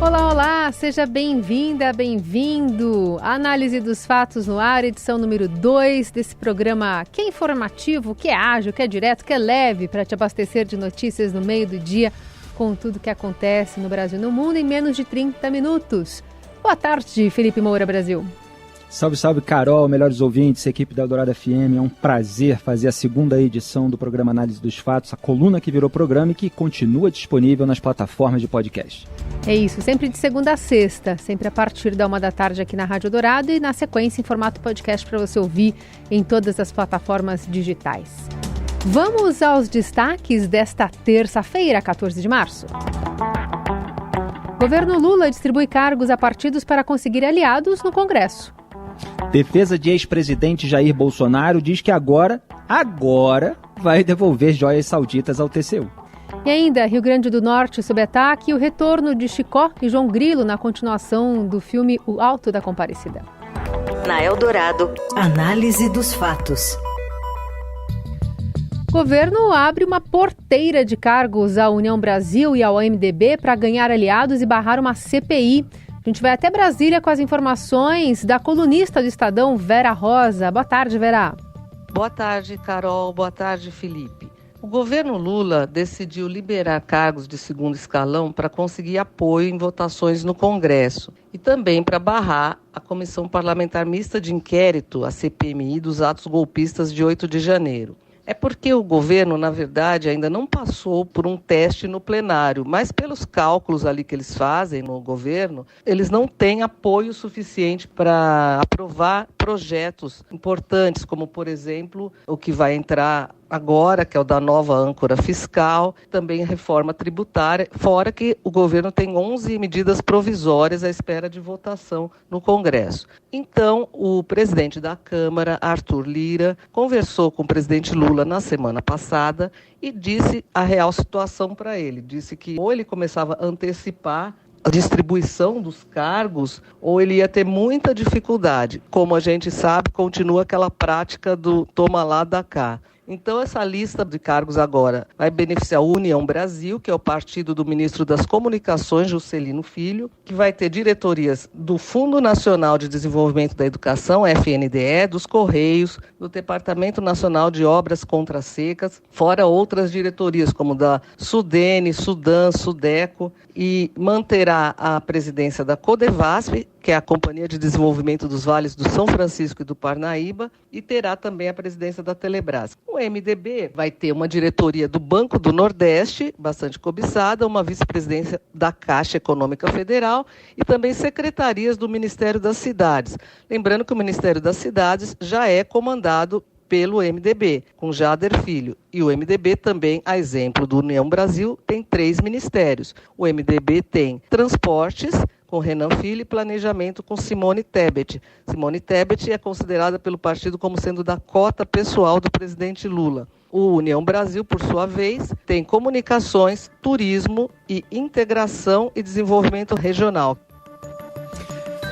Olá, olá, seja bem-vinda, bem-vindo. Análise dos fatos no ar, edição número 2 desse programa que é informativo, que é ágil, que é direto, que é leve para te abastecer de notícias no meio do dia com tudo que acontece no Brasil e no mundo em menos de 30 minutos. Boa tarde, Felipe Moura, Brasil. Salve, salve, Carol, melhores ouvintes, equipe da Eldorado FM. É um prazer fazer a segunda edição do programa Análise dos Fatos, a coluna que virou programa e que continua disponível nas plataformas de podcast. É isso, sempre de segunda a sexta, sempre a partir da 1 da tarde aqui na Rádio Eldorado e na sequência em formato podcast para você ouvir em todas as plataformas digitais. Vamos aos destaques desta terça-feira, 14 de março. Governo Lula distribui cargos a partidos para conseguir aliados no Congresso. Defesa de ex-presidente Jair Bolsonaro diz que agora vai devolver joias sauditas ao TCU. E ainda, Rio Grande do Norte sob ataque e o retorno de Chicó e João Grilo na continuação do filme O Alto da Comparecida. Na Eldorado, Análise dos Fatos. O governo abre uma porteira de cargos à União Brasil e ao MDB para ganhar aliados e barrar uma CPI. A gente vai até Brasília com as informações da colunista do Estadão, Vera Rosa. Boa tarde, Vera. Boa tarde, Carol. Boa tarde, Felipe. O governo Lula decidiu liberar cargos de segundo escalão para conseguir apoio em votações no Congresso e também para barrar a Comissão Parlamentar Mista de Inquérito, a CPMI, dos atos golpistas de 8 de janeiro. É porque o governo, na verdade, ainda não passou por um teste no plenário, mas pelos cálculos ali que eles fazem no governo, eles não têm apoio suficiente para aprovar projetos importantes, como, por exemplo, o que vai entrar agora, que é o da nova âncora fiscal, também a reforma tributária, fora que o governo tem 11 medidas provisórias à espera de votação no Congresso. Então, o presidente da Câmara, Arthur Lira, conversou com o presidente Lula na semana passada e disse a real situação para ele. Disse que ou ele começava a antecipar a distribuição dos cargos, ou ele ia ter muita dificuldade. Como a gente sabe, continua aquela prática do toma lá, dá cá. Então, essa lista de cargos agora vai beneficiar a União Brasil, que é o partido do ministro das Comunicações, Juscelino Filho, que vai ter diretorias do Fundo Nacional de Desenvolvimento da Educação, FNDE, dos Correios, do Departamento Nacional de Obras Contra Secas, fora outras diretorias, como da Sudene, Sudan, Sudeco, e manterá a presidência da Codevasf, que é a Companhia de Desenvolvimento dos Vales do São Francisco e do Parnaíba, e terá também a presidência da Telebrás. O MDB vai ter uma diretoria do Banco do Nordeste, bastante cobiçada, uma vice-presidência da Caixa Econômica Federal e também secretarias do Ministério das Cidades. Lembrando que o Ministério das Cidades já é comandado pelo MDB, com Jader Filho. E o MDB também, a exemplo do União Brasil, tem 3 ministérios. O MDB tem Transportes, com Renan Filho, e Planejamento com Simone Tebet. Simone Tebet é considerada pelo partido como sendo da cota pessoal do presidente Lula. O União Brasil, por sua vez, tem Comunicações, Turismo e Integração e Desenvolvimento Regional.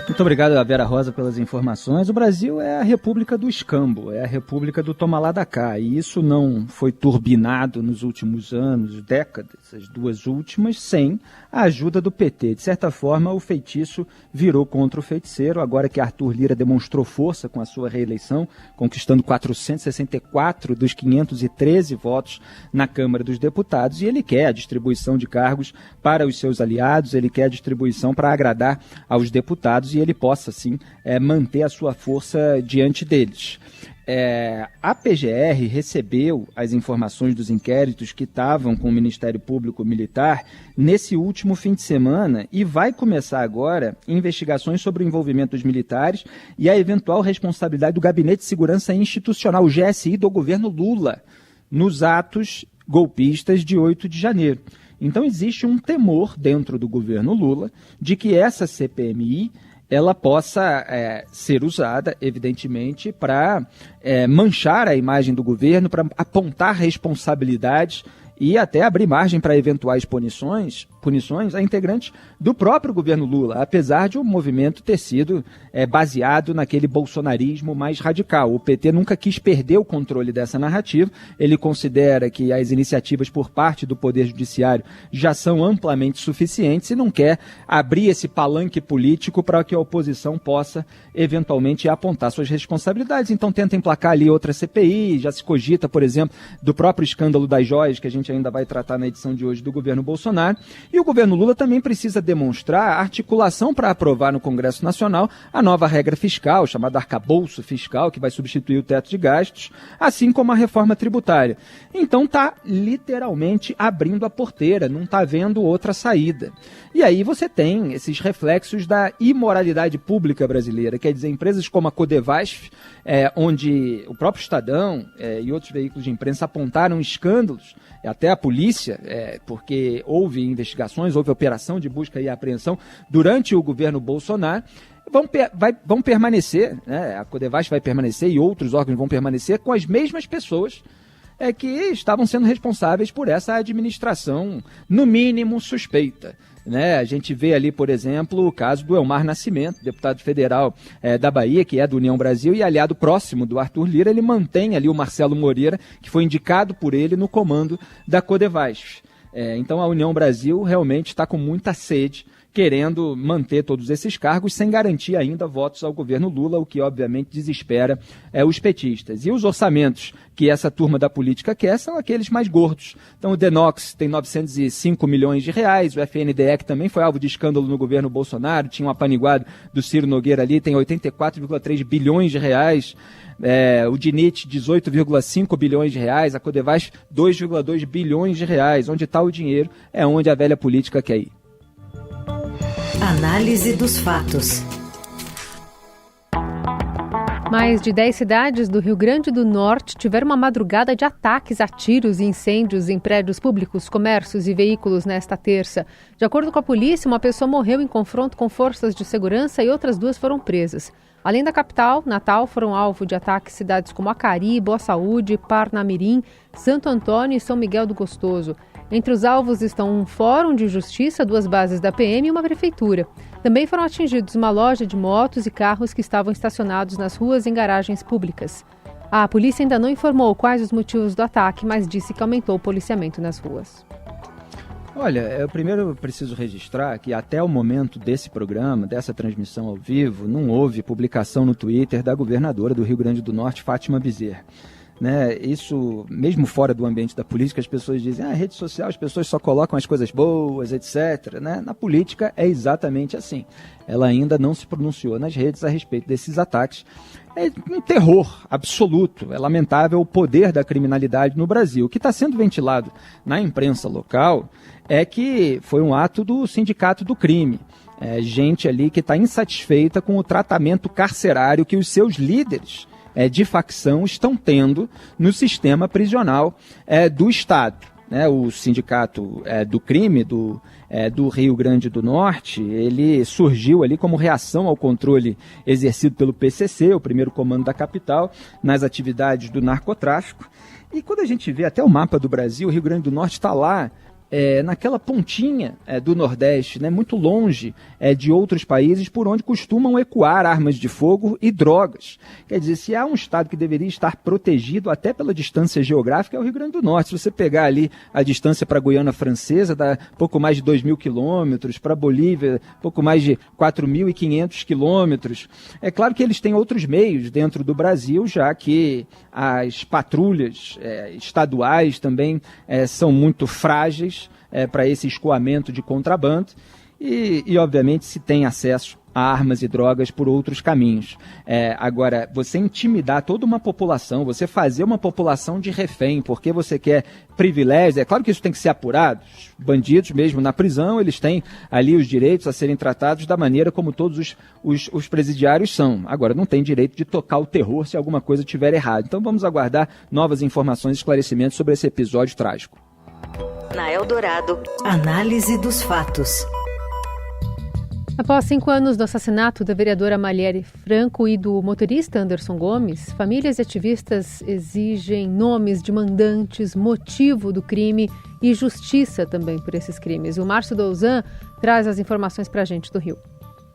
Muito obrigado, Vera Rosa, pelas informações. O Brasil é a república do escambo, é a república do toma lá da cá. E isso não foi turbinado nos últimos anos, décadas, as 2 últimas, sem a ajuda do PT. De certa forma, o feitiço virou contra o feiticeiro, agora que Arthur Lira demonstrou força com a sua reeleição, conquistando 464 dos 513 votos na Câmara dos Deputados, e ele quer a distribuição de cargos para os seus aliados, ele quer a distribuição para agradar aos deputados e ele possa, sim, manter a sua força diante deles. A PGR recebeu as informações dos inquéritos que estavam com o Ministério Público Militar nesse último fim de semana e vai começar agora investigações sobre o envolvimento dos militares e a eventual responsabilidade do Gabinete de Segurança Institucional, o GSI, do governo Lula, nos atos golpistas de 8 de janeiro. Então existe um temor dentro do governo Lula de que essa CPMI ela possa ser usada, evidentemente, para manchar a imagem do governo, para apontar responsabilidades e até abrir margem para eventuais punições a integrantes do próprio governo Lula, apesar de o movimento ter sido baseado naquele bolsonarismo mais radical. O PT nunca quis perder o controle dessa narrativa, ele considera que as iniciativas por parte do Poder Judiciário já são amplamente suficientes e não quer abrir esse palanque político para que a oposição possa eventualmente apontar suas responsabilidades. Então tenta emplacar ali outra CPI, já se cogita, por exemplo, do próprio escândalo das joias, que a gente ainda vai tratar na edição de hoje do governo Bolsonaro. E o governo Lula também precisa demonstrar articulação para aprovar no Congresso Nacional a nova regra fiscal, chamada arcabouço fiscal, que vai substituir o teto de gastos, assim como a reforma tributária. Então está literalmente abrindo a porteira, não está vendo outra saída. E aí você tem esses reflexos da imoralidade pública brasileira, quer dizer, empresas como a Codevasf, onde o próprio Estadão e outros veículos de imprensa apontaram escândalos, até a polícia, porque houve investigações, houve operação de busca e apreensão durante o governo Bolsonaro, vão permanecer, né? A Codevasf vai permanecer e outros órgãos vão permanecer com as mesmas pessoas que estavam sendo responsáveis por essa administração, no mínimo, suspeita. Né? A gente vê ali, por exemplo, o caso do Elmar Nascimento, deputado federal da Bahia, que é do União Brasil e aliado próximo do Arthur Lira. Ele mantém ali o Marcelo Moreira, que foi indicado por ele no comando da Codevasf. Então a União Brasil realmente está com muita sede, querendo manter todos esses cargos sem garantir ainda votos ao governo Lula, o que obviamente desespera os petistas. E os orçamentos que essa turma da política quer são aqueles mais gordos. Então o Denox tem 905 milhões de reais, o FNDE, que também foi alvo de escândalo no governo Bolsonaro, tinha um apaniguado do Ciro Nogueira ali, tem 84,3 bilhões de reais. O DINIT, 18,5 bilhões de reais, a Codevasf, 2,2 bilhões de reais. Onde está o dinheiro é onde a velha política quer ir. Análise dos fatos. Mais de 10 cidades do Rio Grande do Norte tiveram uma madrugada de ataques a tiros e incêndios em prédios públicos, comércios e veículos nesta terça. De acordo com a polícia, uma pessoa morreu em confronto com forças de segurança e outras 2 foram presas. Além da capital, Natal, foram alvo de ataques cidades como Acari, Boa Saúde, Parnamirim, Santo Antônio e São Miguel do Gostoso. Entre os alvos estão um fórum de justiça, 2 bases da PM e uma prefeitura. Também foram atingidos uma loja de motos e carros que estavam estacionados nas ruas e em garagens públicas. A polícia ainda não informou quais os motivos do ataque, mas disse que aumentou o policiamento nas ruas. Olha, eu primeiro preciso registrar que até o momento desse programa, dessa transmissão ao vivo, não houve publicação no Twitter da governadora do Rio Grande do Norte, Fátima Bezerra. Né? Isso, mesmo fora do ambiente da política, as pessoas dizem, rede social, as pessoas só colocam as coisas boas, etc. Né? Na política é exatamente assim. Ela ainda não se pronunciou nas redes a respeito desses ataques. É um terror absoluto. É lamentável o poder da criminalidade no Brasil. O que está sendo ventilado na imprensa local é que foi um ato do sindicato do crime. Gente ali que está insatisfeita com o tratamento carcerário que os seus líderes de facção estão tendo no sistema prisional do Estado. O sindicato do crime do Rio Grande do Norte, ele surgiu ali como reação ao controle exercido pelo PCC, o primeiro comando da capital, nas atividades do narcotráfico. E quando a gente vê até o mapa do Brasil, o Rio Grande do Norte está lá, naquela pontinha do Nordeste, né, muito longe de outros países por onde costumam ecoar armas de fogo e drogas. Quer dizer, se há um estado que deveria estar protegido até pela distância geográfica, é o Rio Grande do Norte. Se você pegar ali a distância para a Guiana Francesa, dá pouco mais de 2.000 quilômetros, para a Bolívia, pouco mais de 4.500 quilômetros. É claro que eles têm outros meios dentro do Brasil, já que as patrulhas estaduais também são muito frágeis para esse escoamento de contrabando e, obviamente, se tem acesso a armas e drogas por outros caminhos. Agora, você intimidar toda uma população, você fazer uma população de refém, porque você quer privilégios, é claro que isso tem que ser apurado. Os bandidos, mesmo na prisão, eles têm ali os direitos a serem tratados da maneira como todos os presidiários são. Agora, não tem direito de tocar o terror se alguma coisa estiver errada. Então, vamos aguardar novas informações e esclarecimentos sobre esse episódio trágico. Na Eldorado, análise dos fatos. Após 5 anos do assassinato da vereadora Marielle Franco e do motorista Anderson Gomes, famílias e ativistas exigem nomes de mandantes, motivo do crime e justiça também por esses crimes. O Márcio Douzan traz as informações para a gente do Rio.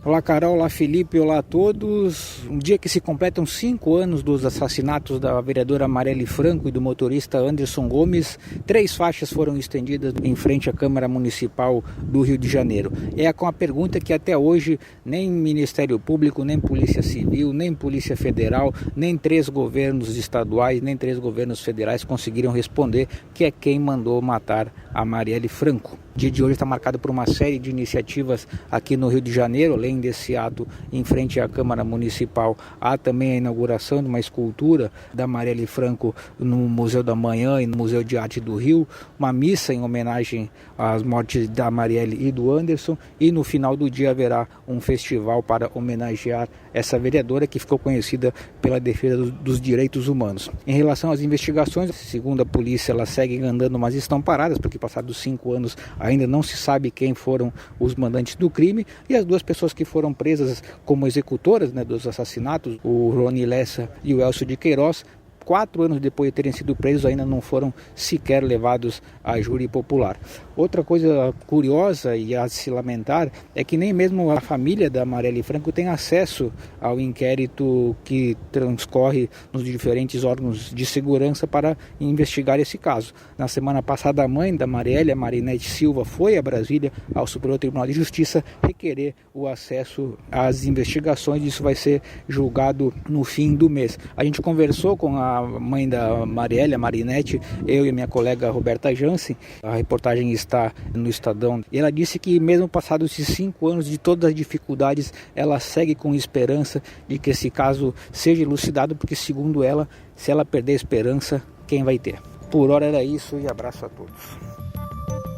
Olá Carol, olá Felipe, olá a todos. Um dia que se completam 5 anos dos assassinatos da vereadora Marielle Franco e do motorista Anderson Gomes, 3 faixas foram estendidas em frente à Câmara Municipal do Rio de Janeiro. É com a pergunta que até hoje nem Ministério Público, nem Polícia Civil, nem Polícia Federal, nem 3 governos estaduais, nem 3 governos federais conseguiram responder, que é quem mandou matar a Marielle Franco. O dia de hoje está marcado por uma série de iniciativas aqui no Rio de Janeiro. Além desse ato em frente à Câmara Municipal, há também a inauguração de uma escultura da Marielle Franco no Museu da Manhã e no Museu de Arte do Rio, uma missa em homenagem às mortes da Marielle e do Anderson, e no final do dia haverá um festival para homenagear essa vereadora que ficou conhecida pela defesa dos direitos humanos. Em relação às investigações, segundo a polícia, elas seguem andando, mas estão paradas, porque passados 5 anos ainda não se sabe quem foram os mandantes do crime, e as 2 pessoas que foram presas como executoras, dos assassinatos, o Rony Lessa e o Elcio de Queiroz, 4 anos depois de terem sido presos, ainda não foram sequer levados a júri popular. Outra coisa curiosa e a se lamentar é que nem mesmo a família da Marielle Franco tem acesso ao inquérito que transcorre nos diferentes órgãos de segurança para investigar esse caso. Na semana passada, a mãe da Marielle, a Marinete Silva, foi a Brasília, ao Superior Tribunal de Justiça, requerer o acesso às investigações. Isso vai ser julgado no fim do mês. A gente conversou com a mãe da Marielle, a Marinete, eu e a minha colega Roberta Jansen. A reportagem está no Estadão, e ela disse que mesmo passados esses 5 anos de todas as dificuldades, ela segue com esperança de que esse caso seja elucidado, porque segundo ela, se ela perder a esperança, quem vai ter? Por hora era isso, e abraço a todos.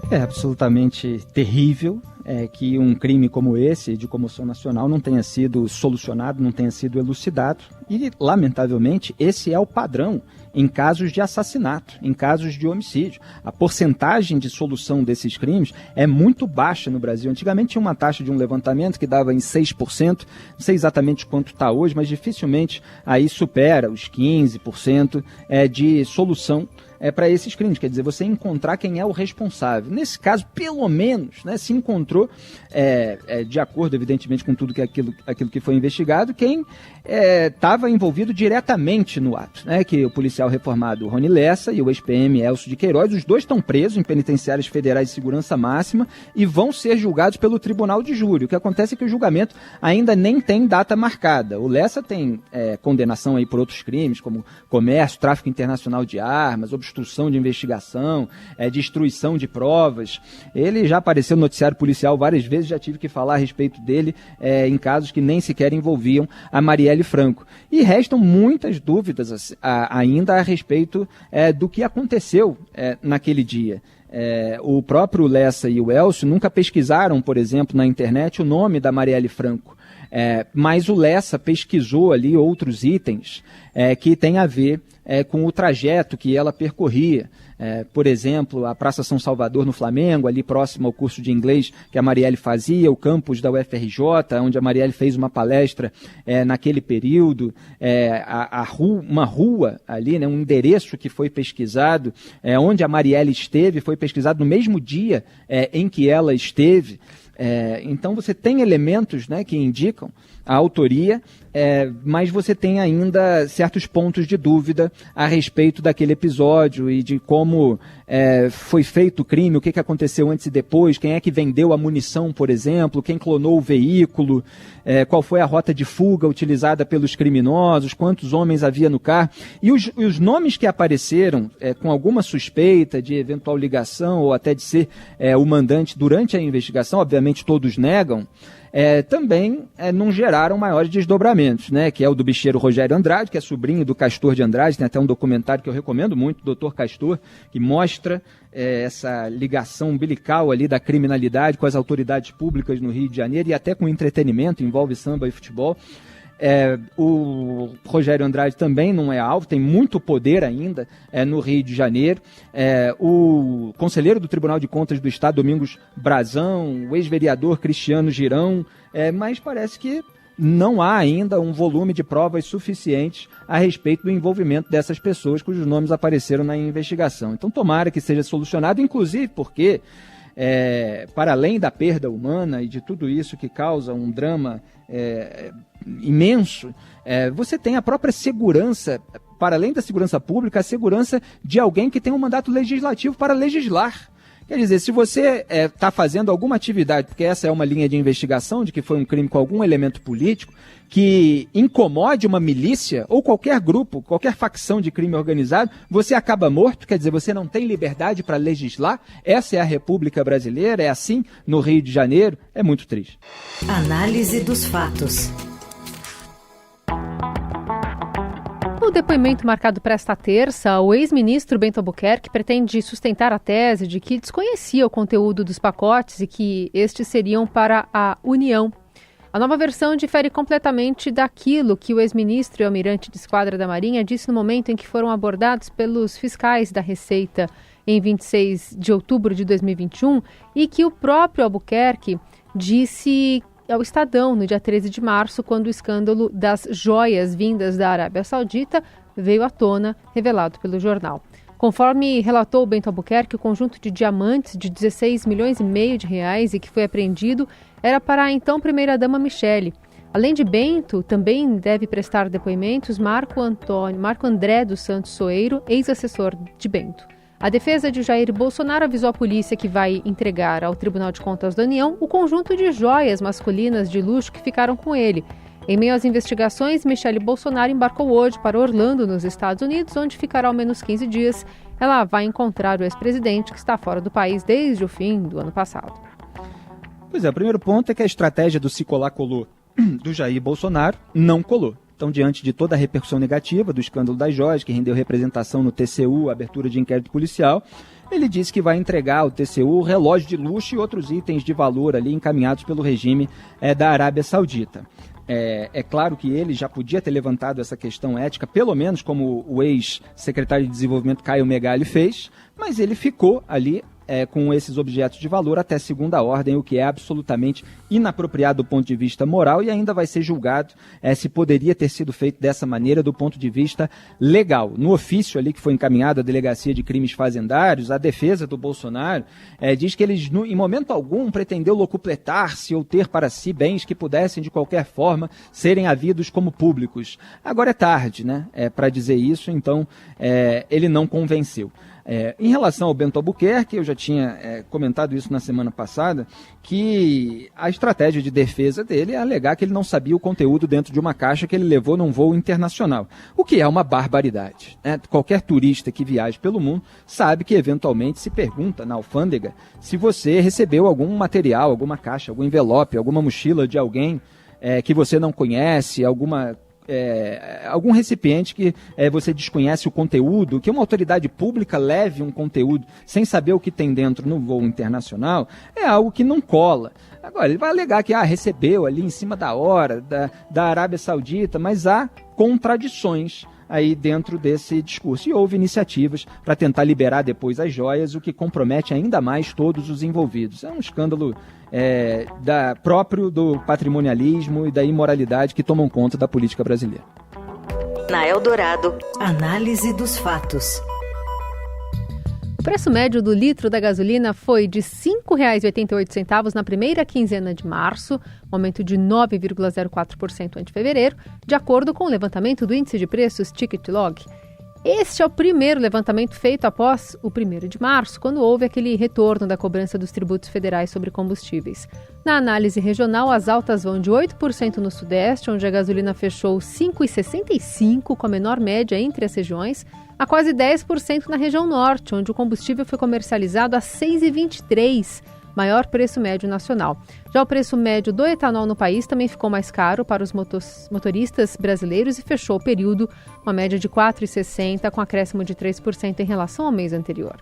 É absolutamente terrível que um crime como esse, de comoção nacional, não tenha sido solucionado, não tenha sido elucidado. E, lamentavelmente, esse é o padrão em casos de assassinato, em casos de homicídio. A porcentagem de solução desses crimes é muito baixa no Brasil. Antigamente tinha uma taxa de um levantamento que dava em 6%, não sei exatamente quanto está hoje, mas dificilmente aí supera os 15% de solução para esses crimes. Quer dizer, você encontrar quem é o responsável. Nesse caso, pelo menos, se encontrou, de acordo, evidentemente, com tudo aquilo que foi investigado, quem estava envolvido diretamente no ato, que o policial reformado Rony Lessa e o ex-PM Elcio de Queiroz, os 2 estão presos em penitenciárias federais de segurança máxima e vão ser julgados pelo Tribunal de Júri. O que acontece é que o julgamento ainda nem tem data marcada. O Lessa tem condenação aí por outros crimes, como comércio, tráfico internacional de armas, obstrução de investigação, destruição de provas. Ele já apareceu no noticiário policial várias vezes, já tive que falar a respeito dele em casos que nem sequer envolviam a Marielle Franco. E restam muitas dúvidas ainda a respeito do que aconteceu naquele dia. O próprio Lessa e o Elcio nunca pesquisaram, por exemplo, na internet o nome da Marielle Franco. Mas o Lessa pesquisou ali outros itens que têm a ver com o trajeto que ela percorria. Por exemplo, a Praça São Salvador no Flamengo, ali próximo ao curso de inglês que a Marielle fazia, o campus da UFRJ, onde a Marielle fez uma palestra naquele período, uma rua ali, um endereço que foi pesquisado, onde a Marielle esteve, foi pesquisado no mesmo dia em que ela esteve. Então você tem elementos que indicam a autoria, mas você tem ainda certos pontos de dúvida a respeito daquele episódio e de como foi feito o crime, o que aconteceu antes e depois, quem é que vendeu a munição, por exemplo, quem clonou o veículo, qual foi a rota de fuga utilizada pelos criminosos, quantos homens havia no carro. E os nomes que apareceram com alguma suspeita de eventual ligação ou até de ser o mandante durante a investigação, obviamente todos negam, também não geraram maiores desdobramentos, que é o do bicheiro Rogério Andrade, que é sobrinho do Castor de Andrade. Tem até um documentário que eu recomendo muito, Dr. Castor, que mostra essa ligação umbilical ali da criminalidade com as autoridades públicas no Rio de Janeiro e até com entretenimento, envolve samba e futebol. O Rogério Andrade também não é alvo, tem muito poder ainda no Rio de Janeiro. O conselheiro do Tribunal de Contas do Estado, Domingos Brazão, o ex-vereador Cristiano Girão, mas parece que não há ainda um volume de provas suficientes a respeito do envolvimento dessas pessoas cujos nomes apareceram na investigação. Então, tomara que seja solucionado, inclusive porque, para além da perda humana e de tudo isso que causa um drama imenso, você tem a própria segurança, para além da segurança pública, a segurança de alguém que tem um mandato legislativo para legislar. Quer dizer, se você está fazendo alguma atividade, porque essa é uma linha de investigação de que foi um crime com algum elemento político, que incomode uma milícia ou qualquer grupo, qualquer facção de crime organizado, você acaba morto, quer dizer, você não tem liberdade para legislar. Essa é a República Brasileira, é assim no Rio de Janeiro, é muito triste. Análise dos fatos. No depoimento marcado para esta terça, o ex-ministro Bento Albuquerque pretende sustentar a tese de que desconhecia o conteúdo dos pacotes e que estes seriam para a União. A nova versão difere completamente daquilo que o ex-ministro e almirante de esquadra da Marinha disse no momento em que foram abordados pelos fiscais da Receita em 26 de outubro de 2021 e que o próprio Albuquerque disse ao Estadão no dia 13 de março, quando o escândalo das joias vindas da Arábia Saudita veio à tona, revelado pelo jornal. Conforme relatou Bento Albuquerque, o conjunto de diamantes de 16 milhões e meio de reais e que foi apreendido era para a então primeira-dama Michele. Além de Bento, também deve prestar depoimentos Marco André dos Santos Soeiro, ex-assessor de Bento. A defesa de Jair Bolsonaro avisou a polícia que vai entregar ao Tribunal de Contas da União o conjunto de joias masculinas de luxo que ficaram com ele. Em meio às investigações, Michele Bolsonaro embarcou hoje para Orlando, nos Estados Unidos, onde ficará ao menos 15 dias. Ela vai encontrar o ex-presidente, que está fora do país desde o fim do ano passado. Pois é, o primeiro ponto é que a estratégia do se colar colou do Jair Bolsonaro não colou. Então, diante de toda a repercussão negativa do escândalo das joias, que rendeu representação no TCU, abertura de inquérito policial, ele disse que vai entregar ao TCU relógio de luxo e outros itens de valor ali encaminhados pelo regime da Arábia Saudita. É claro que ele já podia ter levantado essa questão ética, pelo menos como o ex-secretário de Desenvolvimento Caio Megali fez, mas ele ficou ali com esses objetos de valor até segunda ordem, o que é absolutamente inapropriado do ponto de vista moral e ainda vai ser julgado se poderia ter sido feito dessa maneira do ponto de vista legal. No ofício ali que foi encaminhado à Delegacia de Crimes Fazendários, a defesa do Bolsonaro diz que eles, em momento algum, pretendeu locupletar-se ou ter para si bens que pudessem, de qualquer forma, serem havidos como públicos. Agora é tarde, né, para dizer isso, então ele não convenceu. Em relação ao Bento Albuquerque, eu já tinha comentado isso na semana passada, que a estratégia de defesa dele é alegar que ele não sabia o conteúdo dentro de uma caixa que ele levou num voo internacional, o que é uma barbaridade, né? Qualquer turista que viaje pelo mundo sabe que eventualmente se pergunta na alfândega se você recebeu algum material, alguma caixa, algum envelope, alguma mochila de alguém que você não conhece, algum recipiente que você desconhece o conteúdo, que uma autoridade pública leve um conteúdo sem saber o que tem dentro no voo internacional, é algo que não cola. Agora, ele vai alegar que recebeu ali em cima da hora, da Arábia Saudita, mas há contradições aí dentro desse discurso. E houve iniciativas para tentar liberar depois as joias, o que compromete ainda mais todos os envolvidos. É um escândalo próprio do patrimonialismo e da imoralidade que tomam conta da política brasileira. Na Eldorado, análise dos fatos. O preço médio do litro da gasolina foi de R$ 5,88 na primeira quinzena de março, aumento de 9,04% ante fevereiro, de acordo com o levantamento do índice de preços Ticket-Log. Este é o primeiro levantamento feito após o 1º de março, quando houve aquele retorno da cobrança dos tributos federais sobre combustíveis. Na análise regional, as altas vão de 8% no Sudeste, onde a gasolina fechou 5,65, com a menor média entre as regiões, a quase 10% na região Norte, onde o combustível foi comercializado a 6,23, maior preço médio nacional. Já o preço médio do etanol no país também ficou mais caro para os motoristas brasileiros e fechou o período com a média de 4,60, com acréscimo de 3% em relação ao mês anterior.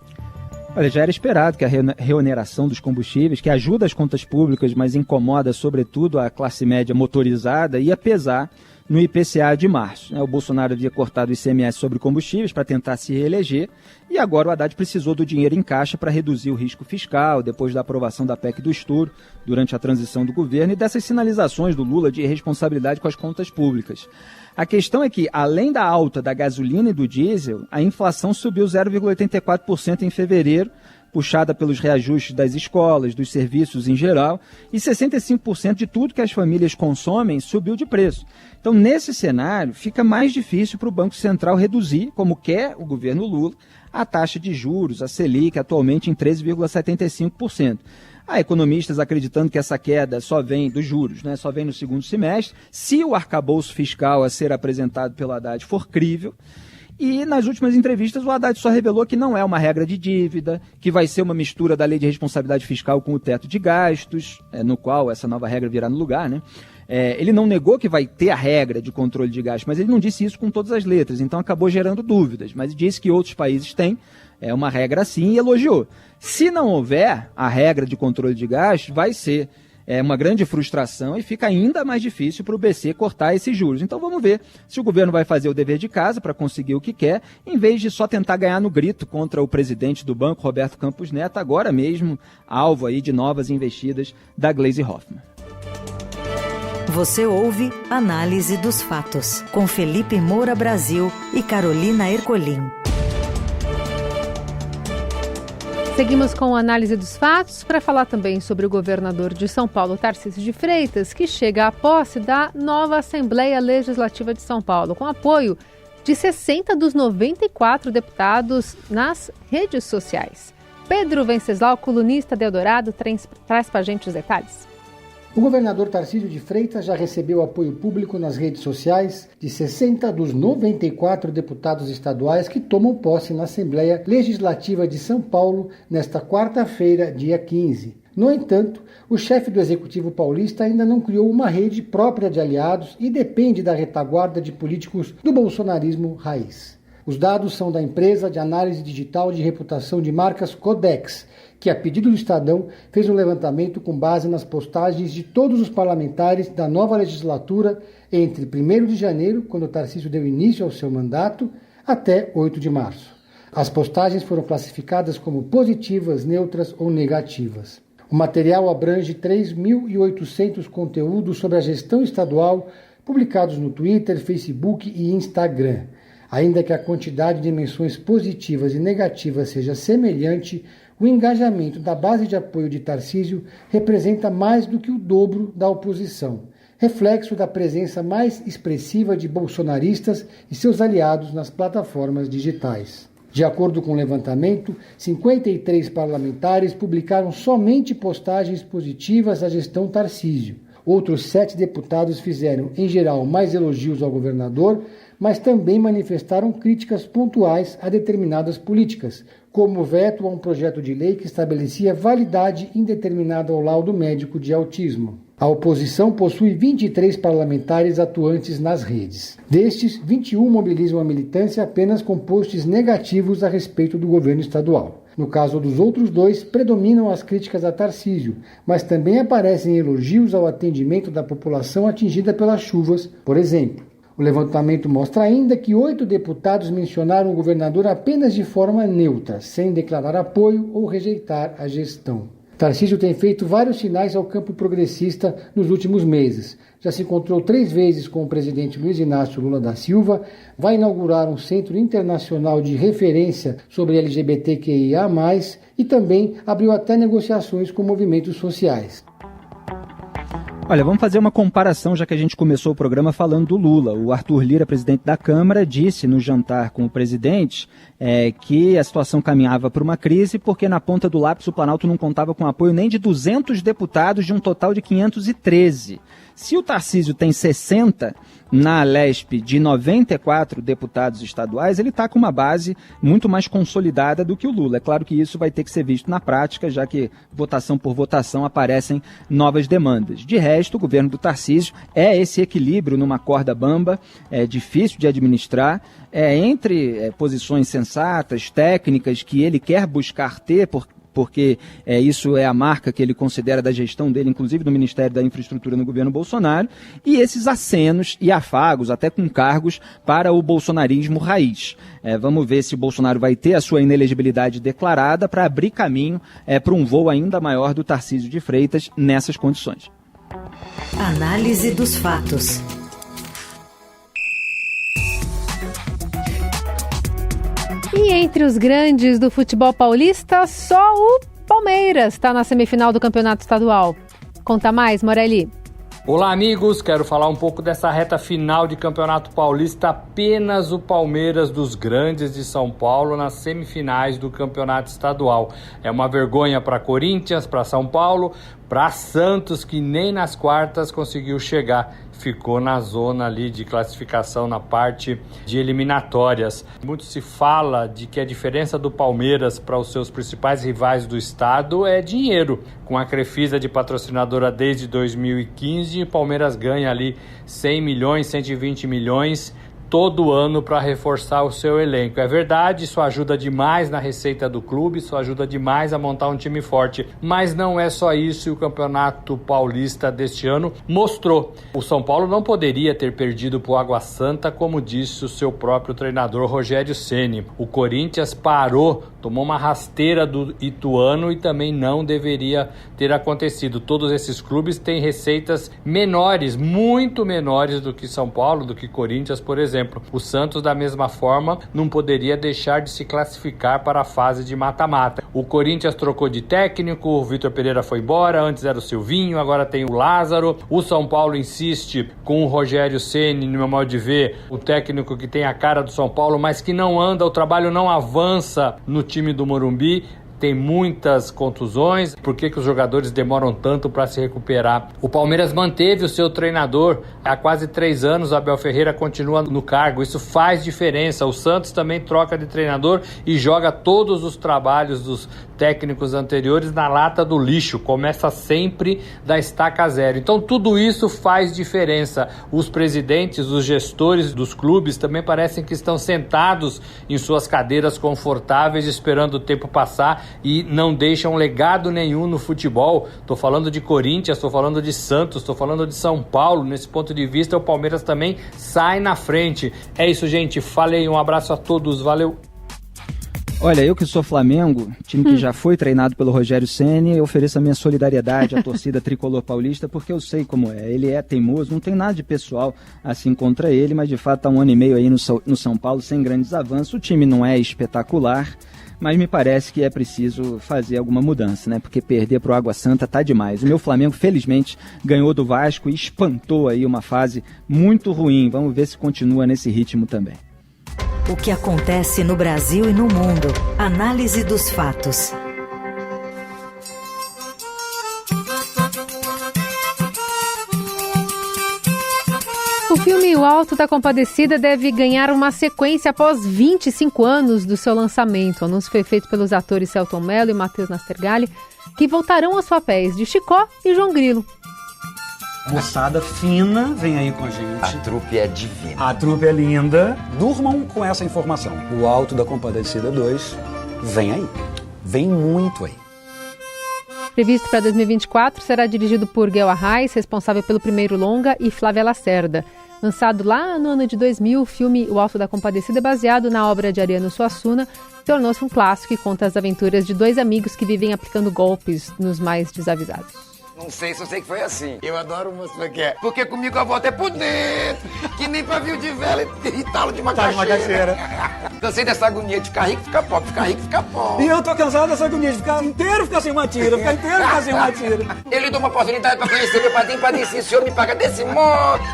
Olha, já era esperado que a reoneração dos combustíveis, que ajuda as contas públicas, mas incomoda sobretudo a classe média motorizada, ia pesar no IPCA de março. O Bolsonaro havia cortado o ICMS sobre combustíveis para tentar se reeleger e agora o Haddad precisou do dinheiro em caixa para reduzir o risco fiscal depois da aprovação da PEC do estouro durante a transição do governo e dessas sinalizações do Lula de irresponsabilidade com as contas públicas. A questão é que, além da alta da gasolina e do diesel, a inflação subiu 0,84% em fevereiro, puxada pelos reajustes das escolas, dos serviços em geral, e 65% de tudo que as famílias consomem subiu de preço. Então, nesse cenário, fica mais difícil para o Banco Central reduzir, como quer o governo Lula, a taxa de juros, a Selic, atualmente em 13,75%. Há economistas acreditando que essa queda só vem dos juros, só vem no segundo semestre, se o arcabouço fiscal a ser apresentado pelo Haddad for crível. E nas últimas entrevistas o Haddad só revelou que não é uma regra de dívida, que vai ser uma mistura da lei de responsabilidade fiscal com o teto de gastos, no qual essa nova regra virá no lugar, Ele não negou que vai ter a regra de controle de gastos, mas ele não disse isso com todas as letras, então acabou gerando dúvidas, mas disse que outros países têm uma regra assim e elogiou. Se não houver a regra de controle de gastos, vai ser uma grande frustração e fica ainda mais difícil para o BC cortar esses juros. Então vamos ver se o governo vai fazer o dever de casa para conseguir o que quer, em vez de só tentar ganhar no grito contra o presidente do banco, Roberto Campos Neto, agora mesmo alvo aí de novas investidas da Gleisi Hoffmann. Você ouve Análise dos Fatos, com Felipe Moura Brasil e Carolina Ercolim. Seguimos com a análise dos fatos para falar também sobre o governador de São Paulo, Tarcísio de Freitas, que chega à posse da nova Assembleia Legislativa de São Paulo, com apoio de 60 dos 94 deputados nas redes sociais. Pedro Venceslau, colunista de Eldorado, traz para a gente os detalhes. O governador Tarcísio de Freitas já recebeu apoio público nas redes sociais de 60 dos 94 deputados estaduais que tomam posse na Assembleia Legislativa de São Paulo nesta quarta-feira, dia 15. No entanto, o chefe do Executivo paulista ainda não criou uma rede própria de aliados e depende da retaguarda de políticos do bolsonarismo raiz. Os dados são da empresa de análise digital de reputação de marcas Codex, que, a pedido do Estadão, fez um levantamento com base nas postagens de todos os parlamentares da nova legislatura entre 1º de janeiro, quando Tarcísio deu início ao seu mandato, até 8 de março. As postagens foram classificadas como positivas, neutras ou negativas. O material abrange 3.800 conteúdos sobre a gestão estadual, publicados no Twitter, Facebook e Instagram. Ainda que a quantidade de menções positivas e negativas seja semelhante, o engajamento da base de apoio de Tarcísio representa mais do que o dobro da oposição, reflexo da presença mais expressiva de bolsonaristas e seus aliados nas plataformas digitais. De acordo com o levantamento, 53 parlamentares publicaram somente postagens positivas à gestão Tarcísio. Outros 7 deputados fizeram, em geral, mais elogios ao governador, mas também manifestaram críticas pontuais a determinadas políticas, como o veto a um projeto de lei que estabelecia validade indeterminada ao laudo médico de autismo. A oposição possui 23 parlamentares atuantes nas redes. Destes, 21 mobilizam a militância apenas com posts negativos a respeito do governo estadual. No caso dos outros 2, predominam as críticas a Tarcísio, mas também aparecem elogios ao atendimento da população atingida pelas chuvas, por exemplo. O levantamento mostra ainda que 8 deputados mencionaram o governador apenas de forma neutra, sem declarar apoio ou rejeitar a gestão. Tarcísio tem feito vários sinais ao campo progressista nos últimos meses. Já se encontrou 3 vezes com o presidente Luiz Inácio Lula da Silva, vai inaugurar um centro internacional de referência sobre LGBTQIA+, e também abriu até negociações com movimentos sociais. Olha, vamos fazer uma comparação, já que a gente começou o programa falando do Lula. O Arthur Lira, presidente da Câmara, disse no jantar com o presidente que a situação caminhava para uma crise porque na ponta do lápis o Planalto não contava com apoio nem de 200 deputados de um total de 513. Se o Tarcísio tem 60 na Lesp de 94 deputados estaduais, ele está com uma base muito mais consolidada do que o Lula. É claro que isso vai ter que ser visto na prática, já que votação por votação aparecem novas demandas. De resto, o governo do Tarcísio é esse equilíbrio numa corda bamba, é difícil de administrar, entre posições sensatas, técnicas que ele quer buscar ter, porque isso é a marca que ele considera da gestão dele, inclusive do Ministério da Infraestrutura no governo Bolsonaro, e esses acenos e afagos, até com cargos, para o bolsonarismo raiz. Vamos ver se o Bolsonaro vai ter a sua inelegibilidade declarada para abrir caminho para um voo ainda maior do Tarcísio de Freitas nessas condições. Análise dos fatos. E entre os grandes do futebol paulista, só o Palmeiras está na semifinal do Campeonato Estadual. Conta mais, Morelli. Olá, amigos. Quero falar um pouco dessa reta final de Campeonato Paulista. Apenas o Palmeiras dos grandes de São Paulo nas semifinais do Campeonato Estadual. É uma vergonha para Corinthians, para São Paulo, para Santos, que nem nas quartas conseguiu chegar. Ficou na zona ali de classificação na parte de eliminatórias. Muito se fala de que a diferença do Palmeiras para os seus principais rivais do estado é dinheiro. Com a Crefisa de patrocinadora desde 2015, o Palmeiras ganha ali 100 milhões, 120 milhões todo ano para reforçar o seu elenco. É verdade, isso ajuda demais na receita do clube, isso ajuda demais a montar um time forte, mas não é só isso, e o Campeonato Paulista deste ano mostrou. O São Paulo não poderia ter perdido para o Água Santa, como disse o seu próprio treinador Rogério Ceni. O Corinthians parou, tomou uma rasteira do Ituano e também não deveria ter acontecido. Todos esses clubes têm receitas menores, muito menores do que São Paulo, do que Corinthians, por exemplo. O Santos, da mesma forma, não poderia deixar de se classificar para a fase de mata-mata. O Corinthians trocou de técnico, o Vitor Pereira foi embora, antes era o Silvinho, agora tem o Lázaro. O São Paulo insiste com o Rogério Ceni, no meu modo de ver, o técnico que tem a cara do São Paulo, mas que não anda, o trabalho não avança no time do Morumbi. Tem muitas contusões. Por que os jogadores demoram tanto para se recuperar? O Palmeiras manteve o seu treinador há quase 3 anos. O Abel Ferreira continua no cargo. Isso faz diferença. O Santos também troca de treinador e joga todos os trabalhos dos técnicos anteriores na lata do lixo. Começa sempre da estaca zero. Então tudo isso faz diferença. Os presidentes, os gestores dos clubes também parecem que estão sentados em suas cadeiras confortáveis esperando o tempo passar e não deixam legado nenhum no futebol. Estou falando de Corinthians, estou falando de Santos, estou falando de São Paulo. Nesse ponto de vista, o Palmeiras também sai na frente. É isso, gente. Falei, um abraço a todos. Valeu. Olha, eu que sou Flamengo, time que já foi treinado pelo Rogério Ceni, eu ofereço a minha solidariedade à torcida tricolor paulista, porque eu sei como é. Ele é teimoso, não tem nada de pessoal assim contra ele, mas de fato está 1 ano e meio aí no São Paulo sem grandes avanços. O time não é espetacular, mas me parece que é preciso fazer alguma mudança, né? Porque perder para o Água Santa tá demais. O meu Flamengo, felizmente, ganhou do Vasco e espantou aí uma fase muito ruim. Vamos ver se continua nesse ritmo também. O que acontece no Brasil e no mundo. Análise dos fatos. O filme O Alto da Compadecida deve ganhar uma sequência após 25 anos do seu lançamento. O anúncio foi feito pelos atores Selton Mello e Matheus Nastergalli, que voltarão aos papéis de Chicó e João Grilo. Moçada fina vem aí com a gente. A trupe é divina. A trupe é linda. Durmam com essa informação. O Alto da Compadecida 2 vem aí. Vem muito aí. Previsto para 2024, será dirigido por Guel Arraes, responsável pelo primeiro longa, e Flávia Lacerda. Lançado lá no ano de 2000, o filme O Alto da Compadecida, baseado na obra de Ariano Suassuna, tornou-se um clássico e conta as aventuras de 2 amigos que vivem aplicando golpes nos mais desavisados. Não sei, só sei que foi assim. Eu adoro moça que é. Porque comigo a volta é por dentro. Que nem pavio de vela e talo de macaxeira. Cansei dessa agonia de ficar rico e ficar pobre, ficar rico e ficar pobre. E eu tô cansado dessa agonia de ficar inteiro ficar sem uma tira, ficar inteiro ficar sem uma tira. Eu lhe dou uma oportunidade pra conhecer meu padrinho, sim, o senhor me paga desse modo.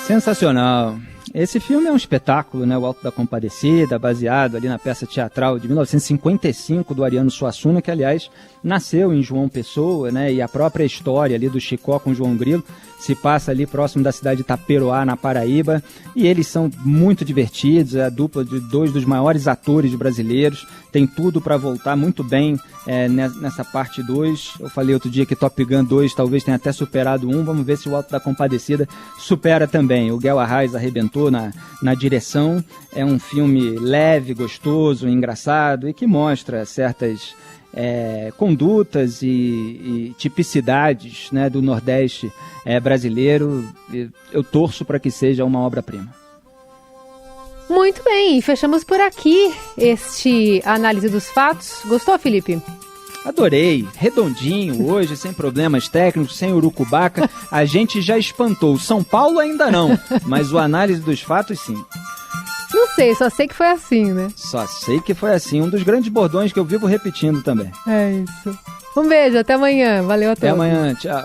Sensacional. Esse filme é um espetáculo, né? O Alto da Compadecida, baseado ali na peça teatral de 1955 do Ariano Suassuna, que, aliás, nasceu em João Pessoa, né? E a própria história ali do Chicó com João Grilo se passa ali próximo da cidade de Itaperoá, na Paraíba, e eles são muito divertidos, é a dupla de 2 dos maiores atores brasileiros, tem tudo para voltar muito bem nessa parte 2. Eu falei outro dia que Top Gun 2 talvez tenha até superado 1, vamos ver se o Alto da Compadecida supera também. O Guel Arraes arrebentou, ajudou na direção. É um filme leve, gostoso, engraçado e que mostra certas condutas e tipicidades, né, do Nordeste brasileiro. Eu torço para que seja uma obra-prima. Muito bem, fechamos por aqui este Análise dos Fatos. Gostou, Felipe? Adorei, redondinho hoje, sem problemas técnicos, sem urucubaca. A gente já espantou. São Paulo ainda não, mas o Análise dos Fatos sim. Não sei, só sei que foi assim, né? Só sei que foi assim, um dos grandes bordões que eu vivo repetindo também. É isso. Um beijo, até amanhã. Valeu a todos. Até amanhã, tchau.